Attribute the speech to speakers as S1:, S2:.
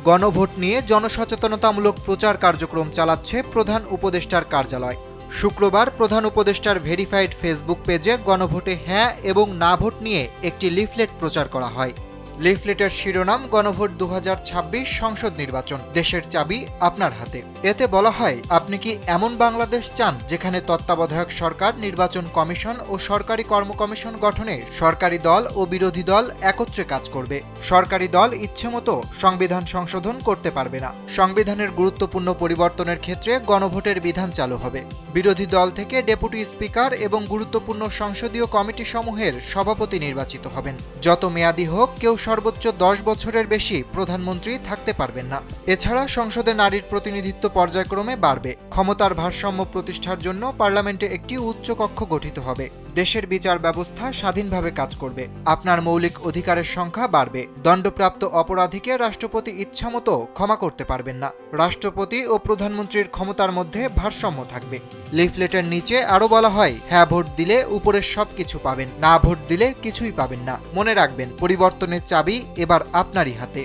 S1: গণভোট নিয়ে জনসচেতনতামূলক প্রচার কার্যক্রম চালাচ্ছে প্রধান উপদেষ্টার কার্যালয়। শুক্রবার প্রধান উপদেষ্টার ভেরিফাইড ফেসবুক পেজে গণভোটে হ্যাঁ এবং না ভোট নিয়ে একটি লিফলেট প্রচার করা হয়। লিফলেটের শিরোনাম গণভোট 2026 সংসদ নির্বাচন, দেশের চাবি আপনার হাতে। এতে বলা হয়, আপনি কি এমন বাংলাদেশ চান যেখানে তত্ত্বাবধায়ক সরকার, নির্বাচন কমিশন ও সরকারি কর্ম কমিশন গঠনে সরকারি দল ও বিরোধী দল একত্রে কাজ করবে। সরকারি দল ইচ্ছেমতো সংবিধান সংশোধন করতে পারবে না। সংবিধানের গুরুত্বপূর্ণ পরিবর্তনের ক্ষেত্রে গণভোটের বিধান চালু হবে। বিরোধী দল থেকে ডেপুটি স্পিকার এবং গুরুত্বপূর্ণ সংসদীয় কমিটি সমূহের সভাপতি নির্বাচিত হবেন। যত মেয়াদী হোক, কেউ সর্বোচ্চ 10 বছরের বেশি প্রধানমন্ত্রী থাকতে পারবেন না। এছাড়া সংসদে নারীর প্রতিনিধিত্ব পর্যায়ক্রমে বাড়বে। ক্ষমতার ভারসাম্য প্রতিষ্ঠার জন্য পার্লামেন্টে একটি উচ্চ কক্ষ গঠিত হবে। দেশের বিচার ব্যবস্থা স্বাধীনভাবে কাজ করবে। আপনার মৌলিক অধিকারের সংখ্যা বাড়বে। দণ্ডপ্রাপ্ত অপরাধীকে রাষ্ট্রপতি ইচ্ছামতো ক্ষমা করতে পারবেন না। রাষ্ট্রপতি ও প্রধানমন্ত্রীর ক্ষমতার মধ্যে ভারসাম্য থাকবে। লিফলেটের নিচে আরো বলা হয়, হ্যাঁ ভোট দিলে উপরের সবকিছু পাবেন, না ভোট দিলে কিছুই পাবেন না। মনে রাখবেন, পরিবর্তনের চাবি এবার আপনারই হাতে।